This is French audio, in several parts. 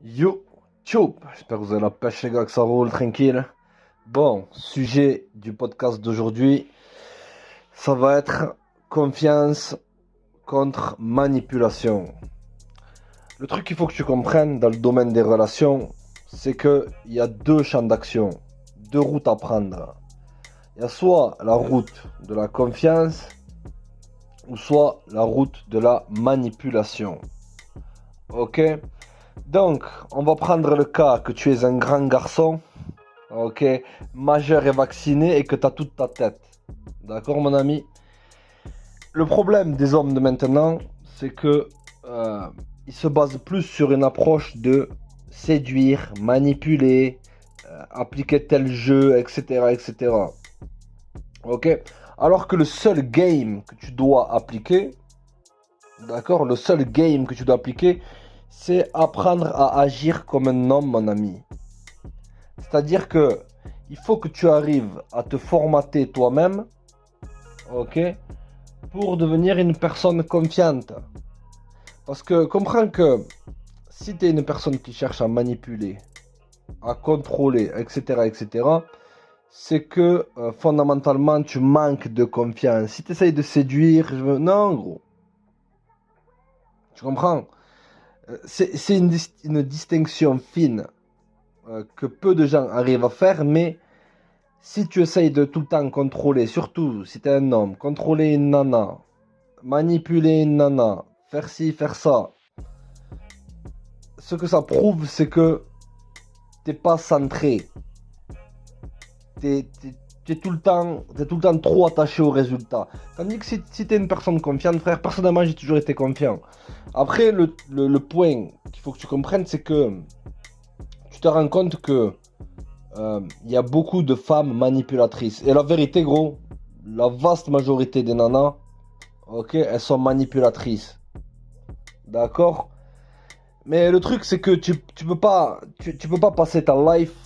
Yo, tchou, j'espère que vous avez la pêche les gars, que ça roule tranquille. Bon, sujet du podcast d'aujourd'hui, ça va être confiance contre manipulation. Le truc qu'il faut que tu comprennes dans le domaine des relations, c'est que il y a deux champs d'action, deux routes à prendre. Il y a soit la route de la confiance, ou soit la route de la manipulation. Ok? Donc, on va prendre le cas que tu es un grand garçon, ok, majeur et vacciné et que tu as toute ta tête. D'accord, mon ami? Le problème des hommes de maintenant, c'est que ils se basent plus sur une approche de séduire, manipuler, appliquer tel jeu, etc., etc. Ok? Alors que le seul game que tu dois appliquer, d'accord, le seul game que tu dois appliquer, c'est apprendre à agir comme un homme, mon ami. C'est-à-dire que il faut que tu arrives à te formater toi-même, ok, pour devenir une personne confiante. Parce que comprends que si tu es une personne qui cherche à manipuler, à contrôler, etc., etc., c'est que fondamentalement tu manques de confiance. Si tu essayes de séduire, non, gros. Tu comprends? C'est une distinction fine que peu de gens arrivent à faire, mais si tu essayes de tout le temps contrôler, surtout si tu es un homme, contrôler une nana, manipuler une nana, faire ci, faire ça, ce que ça prouve, c'est que t'es pas centré. T'es tout le temps trop attaché au résultat. Tandis que si t'es une personne confiante, frère, personnellement, j'ai toujours été confiant. Après, le point qu'il faut que tu comprennes, c'est que tu te rends compte que y a beaucoup de femmes manipulatrices. Et la vérité, gros, la vaste majorité des nanas, ok, elles sont manipulatrices. D'accord? Mais le truc, c'est que tu peux pas passer ta life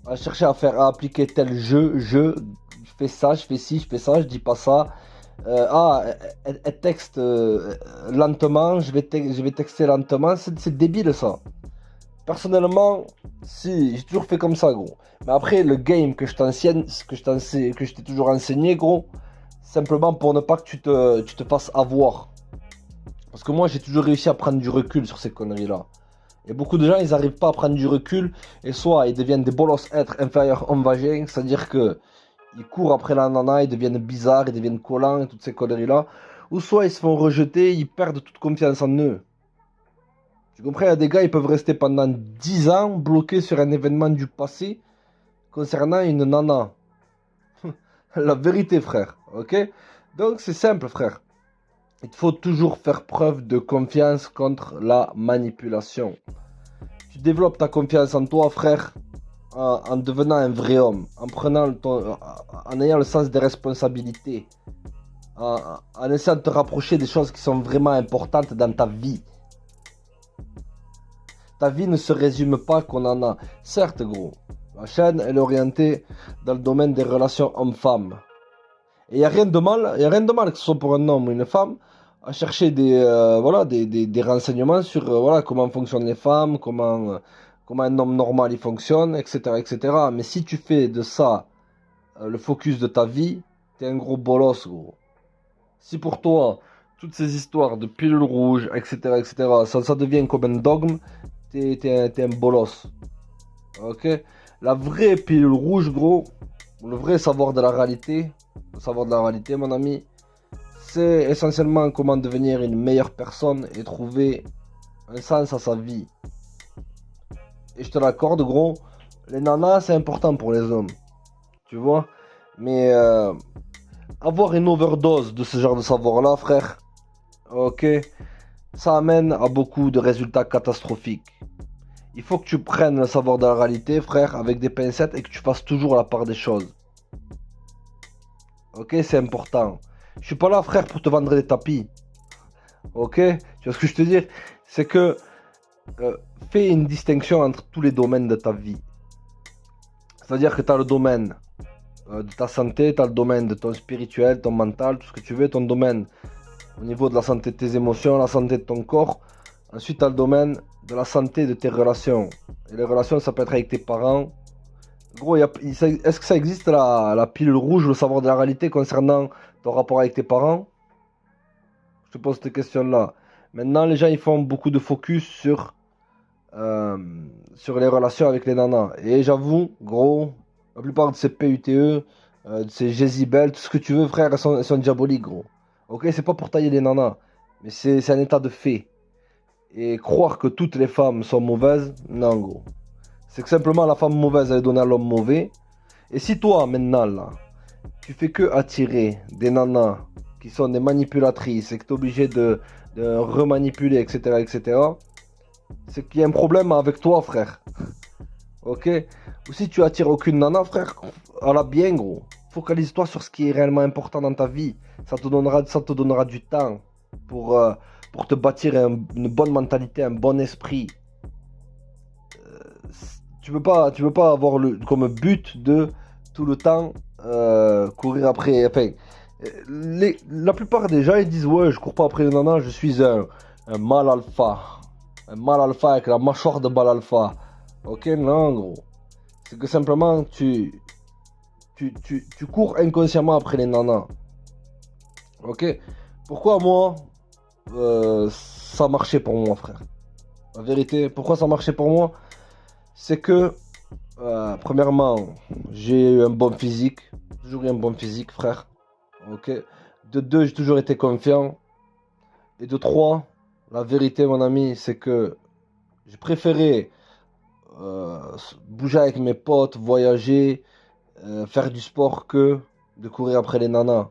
à chercher à appliquer tel je fais ça, je fais ci, je fais ça, je dis pas ça. Elle texte lentement, je vais texter lentement. C'est débile ça. Personnellement, si, j'ai toujours fait comme ça, gros. Mais après, le game que je t'enseigne, que je t'ai toujours enseigné, gros, simplement pour ne pas que tu te fasses avoir. Parce que moi, j'ai toujours réussi à prendre du recul sur ces conneries-là. Et beaucoup de gens, ils n'arrivent pas à prendre du recul, et soit ils deviennent des bolos êtres inférieurs hommes vagins, c'est-à-dire que ils courent après la nana, ils deviennent bizarres, ils deviennent collants, et toutes ces conneries-là. Ou soit ils se font rejeter, ils perdent toute confiance en eux. Tu comprends, il y a des gars, ils peuvent rester pendant 10 ans bloqués sur un événement du passé concernant une nana. La vérité, frère. Ok? Donc, c'est simple, frère. Il faut toujours faire preuve de confiance contre la manipulation. Tu développes ta confiance en toi, frère, en devenant un vrai homme, en ayant le sens des responsabilités, en essayant de te rapprocher des choses qui sont vraiment importantes dans ta vie. Ta vie ne se résume pas qu'on en a. Certes, gros, la chaîne, elle est orientée dans le domaine des relations hommes-femmes. Et il n'y a rien de mal, y a rien de mal, que ce soit pour un homme ou une femme, à chercher des renseignements sur voilà, comment fonctionnent les femmes, comment un homme normal il fonctionne, etc., etc. Mais si tu fais de ça le focus de ta vie, t'es un gros bolos, gros. Si pour toi, toutes ces histoires de pilules rouges, etc., etc., ça devient comme un dogme, t'es un bolos. Ok? La vraie pilule rouge, gros, le vrai savoir de la réalité, le savoir de la réalité, mon ami, c'est essentiellement comment devenir une meilleure personne et trouver un sens à sa vie. Et je te l'accorde, gros, les nanas, c'est important pour les hommes. Tu vois? Mais avoir une overdose de ce genre de savoir-là, frère, ok, ça amène à beaucoup de résultats catastrophiques. Il faut que tu prennes le savoir de la réalité, frère, avec des pincettes et que tu fasses toujours la part des choses. Ok, c'est important. Je suis pas là, frère, pour te vendre des tapis. Ok? Tu vois ce que je te dis? C'est que euh, fais une distinction entre tous les domaines de ta vie. C'est-à-dire que tu as le domaine de ta santé, tu as le domaine de ton spirituel, ton mental, tout ce que tu veux, ton domaine au niveau de la santé de tes émotions, la santé de ton corps. Ensuite, tu as le domaine de la santé de tes relations. Et les relations, ça peut être avec tes parents. Gros, est-ce que ça existe la pilule rouge, le savoir de la réalité concernant ton rapport avec tes parents? Je te pose cette question-là. Maintenant, les gens, ils font beaucoup de focus euh, sur les relations avec les nanas. Et j'avoue, gros, la plupart de ces PUTE, de ces Jezibel, tout ce que tu veux, frère, elles sont diaboliques, gros. Ok, c'est pas pour tailler les nanas, mais c'est un état de fait. Et croire que toutes les femmes sont mauvaises, non, gros. C'est que simplement la femme mauvaise, elle est donnée à l'homme mauvais. Et si toi, maintenant, là, tu fais que attirer des nanas qui sont des manipulatrices et que tu es obligé de remanipuler, etc., etc., c'est qu'il y a un problème avec toi, frère. Ok? Ou si tu attires aucune nana, frère, à la bien, gros. Focalise-toi sur ce qui est réellement important dans ta vie. Ça te donnera du temps pour te bâtir une bonne mentalité, un bon esprit. Tu veux pas avoir comme but de tout le temps courir après. Enfin, la plupart des gens ils disent ouais, je cours pas après les nanas, je suis un mâle alpha. Un mâle alpha avec la mâchoire de mâle alpha. Ok, non, gros. C'est que simplement tu cours inconsciemment après les nanas. Ok? Pourquoi moi ça marchait pour moi, frère? La vérité, pourquoi ça marchait pour moi? C'est que premièrement, j'ai eu un bon physique. Toujours eu un bon physique, frère. Ok. De deux, j'ai toujours été confiant. Et de trois, la vérité, mon ami, c'est que j'ai préféré euh, bouger avec mes potes, voyager, faire du sport que de courir après les nanas.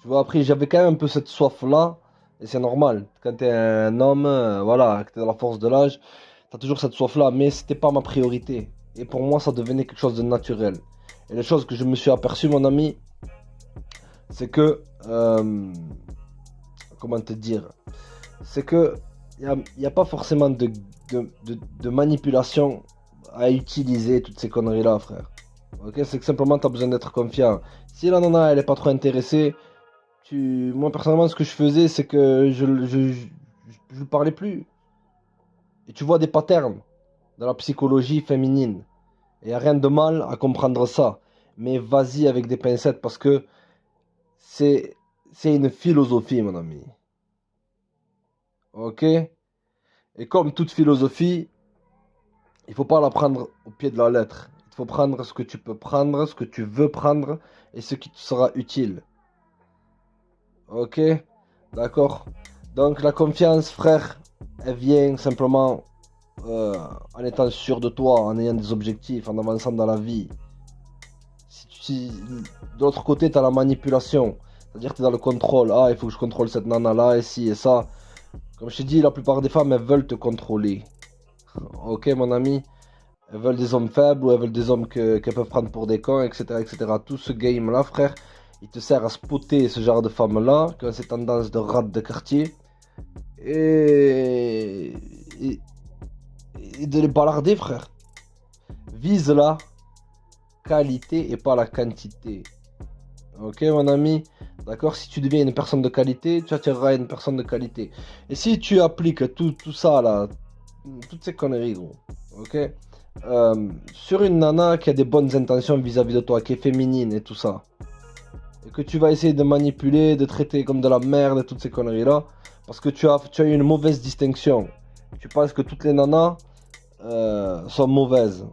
Tu vois, après, j'avais quand même un peu cette soif-là. Et c'est normal. Quand t'es un homme, voilà, que t'es dans la force de l'âge, t'as toujours cette soif-là. Mais c'était pas ma priorité. Et pour moi, ça devenait quelque chose de naturel. Et les choses que je me suis aperçu, mon ami, c'est que, comment te dire, c'est que y a pas forcément de manipulation à utiliser toutes ces conneries-là, frère. Ok, c'est que simplement tu as besoin d'être confiant. Si la nana elle est pas trop intéressée, moi personnellement ce que je faisais c'est que je parlais plus. Et tu vois des patterns dans la psychologie féminine. Et y a rien de mal à comprendre ça. Mais vas-y avec des pincettes parce que c'est c'est une philosophie, mon ami. Ok? Et comme toute philosophie, il faut pas la prendre au pied de la lettre. Il faut prendre ce que tu peux prendre, ce que tu veux prendre et ce qui te sera utile. Ok? D'accord? Donc la confiance, frère, elle vient simplement en étant sûr de toi, en ayant des objectifs, en avançant dans la vie. De l'autre côté, tu as la manipulation. C'est-à-dire que tu es dans le contrôle. Ah, il faut que je contrôle cette nana-là, et ci et ça. Comme je t'ai dit, la plupart des femmes, elles veulent te contrôler. Ok, mon ami? Elles veulent des hommes faibles ou elles veulent des hommes qu'elles peuvent prendre pour des cons, etc., etc. Tout ce game-là, frère, il te sert à spotter ce genre de femmes-là, qui ont ces tendances de rats de quartier, et, et, et de les balarder, frère. Vise la qualité et pas la quantité. Ok, mon ami? D'accord? Si tu deviens une personne de qualité, tu attireras une personne de qualité. Et si tu appliques tout ça, là, toutes ces conneries, gros, ok? Sur une nana qui a des bonnes intentions vis-à-vis de toi, qui est féminine et tout ça, et que tu vas essayer de manipuler, de traiter comme de la merde et toutes ces conneries-là, parce que tu as eu une mauvaise distinction. Tu penses que toutes les nanas sont mauvaises.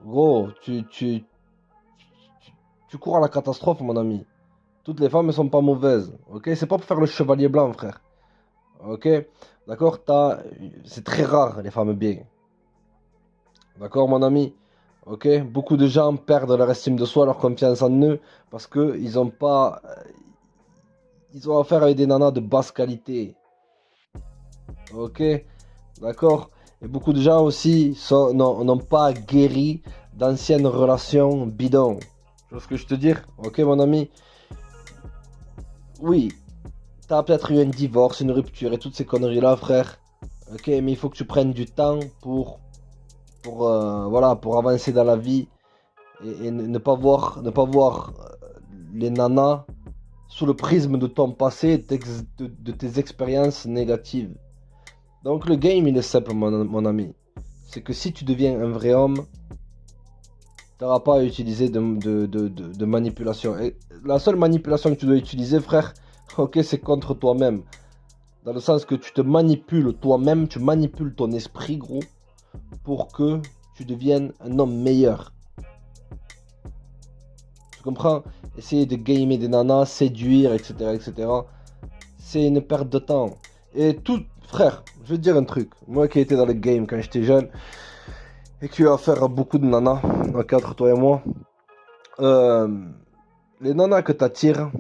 Gros, tu cours à la catastrophe, mon ami. Toutes les femmes ne sont pas mauvaises. Ok? C'est pas pour faire le chevalier blanc, frère. Ok? D'accord? C'est très rare, les femmes bien. D'accord, mon ami? Ok? Beaucoup de gens perdent leur estime de soi, leur confiance en eux, parce que ils ont pas. Ils ont affaire avec des nanas de basse qualité. Ok? D'accord? Et beaucoup de gens aussi n'ont pas guéri d'anciennes relations bidons. Tu vois ce que je te dire? Ok, mon ami? Oui, t'as peut-être eu un divorce, une rupture et toutes ces conneries-là, frère. Ok, mais il faut que tu prennes du temps voilà, pour avancer dans la vie et ne pas voir les nanas sous le prisme de ton passé, de tes expériences négatives. Donc le game, il est simple, mon ami. C'est que si tu deviens un vrai homme, tu n'auras pas à utiliser de manipulation. Et la seule manipulation que tu dois utiliser, frère, ok, c'est contre toi-même. Dans le sens que tu te manipules toi-même, tu manipules ton esprit, gros, pour que tu deviennes un homme meilleur. Tu comprends? Essayer de gamer des nanas, séduire, etc., etc. C'est une perte de temps. Et tout, frère, je vais te dire un truc. Moi qui étais dans le game quand j'étais jeune et qui a affaire à beaucoup de nanas, dans le cadre toi et moi, les nanas que t'attires,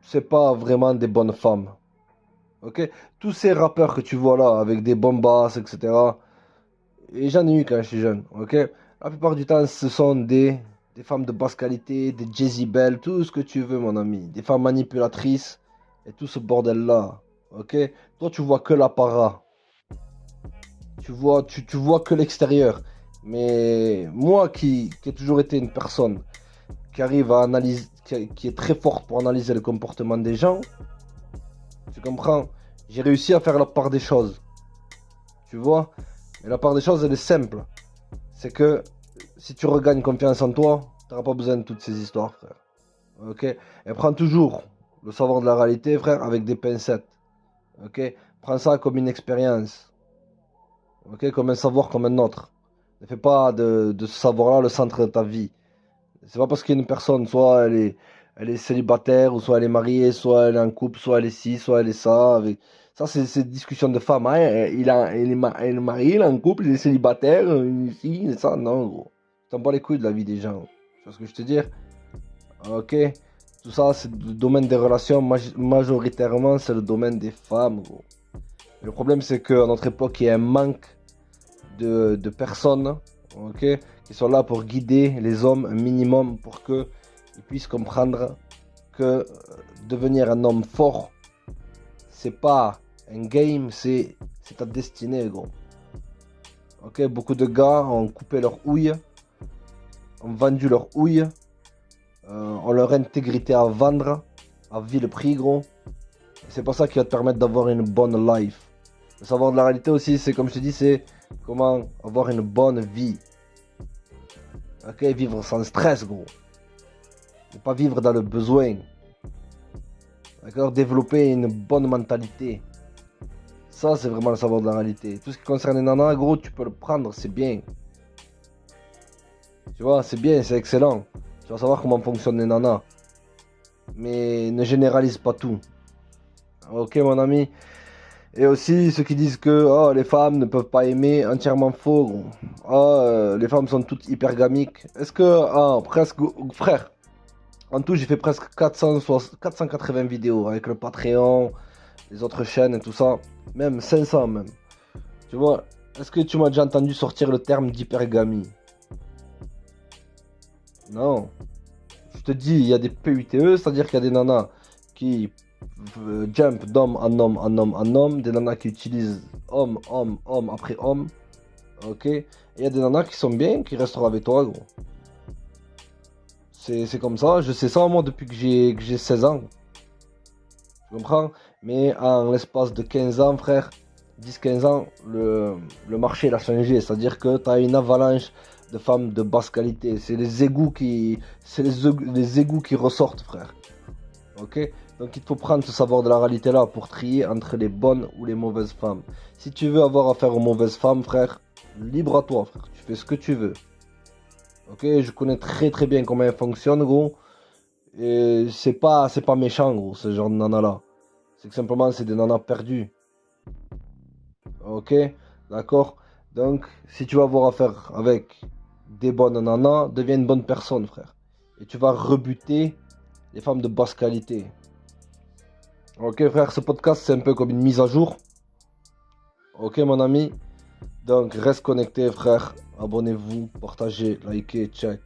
c'est pas vraiment des bonnes femmes. Ok? Tous ces rappeurs que tu vois là, avec des bombasses, etc. Et j'en ai eu quand j'étais jeune. Ok? La plupart du temps, ce sont des femmes de basse qualité, des Jezebel, tout ce que tu veux, mon ami. Des femmes manipulatrices et tout ce bordel-là. Ok? Toi, tu vois que l'apparat. Tu vois que l'extérieur. Mais moi qui ai toujours été une personne qui arrive à analyser, qui est très forte pour analyser le comportement des gens, tu comprends? J'ai réussi à faire la part des choses. Tu vois? Et la part des choses, elle est simple. C'est que si tu regagnes confiance en toi, tu n'auras pas besoin de toutes ces histoires, frère. Ok? Et prends toujours le savoir de la réalité, frère, avec des pincettes. Ok? Prends ça comme une expérience. Ok? Comme un savoir comme un autre. Ne fais pas de ce savoir-là le centre de ta vie. C'est pas parce qu'une personne, soit elle est célibataire, ou soit elle est mariée, soit elle est en couple, soit elle est ci, soit elle est ça. Ça, c'est discussion de femme. Hein. Elle est marié, il est en couple, il est célibataire, ici, ça. Non, gros. T'en bats les couilles de la vie des gens. Tu vois ce que je te dire? Ok. Tout ça, c'est le domaine des relations. Majoritairement, c'est le domaine des femmes, gros. Le problème, c'est qu'à notre époque, il y a un manque de personnes, ok, qui sont là pour guider les hommes un minimum pour qu'ils puissent comprendre que devenir un homme fort, c'est pas un game, c'est ta destinée, gros. Ok, beaucoup de gars ont coupé leur houille, ont vendu leur houille, ont leur intégrité à vendre, à vil prix, gros. C'est pas ça qui va te permettre d'avoir une bonne life. Le savoir de la réalité aussi, c'est comme je te dis, c'est comment avoir une bonne vie. Ok, vivre sans stress, gros. Ne pas vivre dans le besoin. D'accord, développer une bonne mentalité. Ça, c'est vraiment le savoir de la réalité. Tout ce qui concerne les nanas, gros, tu peux le prendre, c'est bien. Tu vois, c'est bien, c'est excellent. Tu vas savoir comment fonctionnent les nanas. Mais ne généralise pas tout. Ok, mon ami. Et aussi, ceux qui disent que oh, les femmes ne peuvent pas aimer, entièrement faux, gros. Oh, les femmes sont toutes hypergamiques. Est-ce que, presque, frère, en tout, j'ai fait presque 480 vidéos avec le Patreon, les autres chaînes et tout ça. Même 500 même. Tu vois, est-ce que tu m'as déjà entendu sortir le terme d'hypergamie? Non. Je te dis, il y a des PUTE, c'est-à-dire qu'il y a des nanas qui jump d'homme en homme en homme en homme, des nanas qui utilisent homme, homme, homme après homme. Ok? Et il y a des nanas qui sont bien, qui resteront avec toi, gros. C'est comme ça, je sais ça moi depuis que j'ai 16 ans. Tu comprends? Mais en l'espace de 15 ans, frère, 10-15 ans, le marché il a changé. C'est-à-dire que tu as une avalanche de femmes de basse qualité. C'est les égouts les égouts qui ressortent, frère. Ok? Donc il faut prendre ce savoir de la réalité là pour trier entre les bonnes ou les mauvaises femmes. Si tu veux avoir affaire aux mauvaises femmes, frère, libre à toi, frère. Tu fais ce que tu veux. Ok? Je connais très très bien comment elles fonctionnent, gros. Et c'est pas méchant, gros, ce genre de nana là. C'est que simplement, c'est des nanas perdues. Ok? D'accord? Donc, si tu vas avoir affaire avec des bonnes nanas, deviens une bonne personne, frère. Et tu vas rebuter les femmes de basse qualité. Ok, frère, ce podcast, c'est un peu comme une mise à jour. Ok, mon ami? Donc, reste connecté, frère. Abonnez-vous, partagez, likez, check.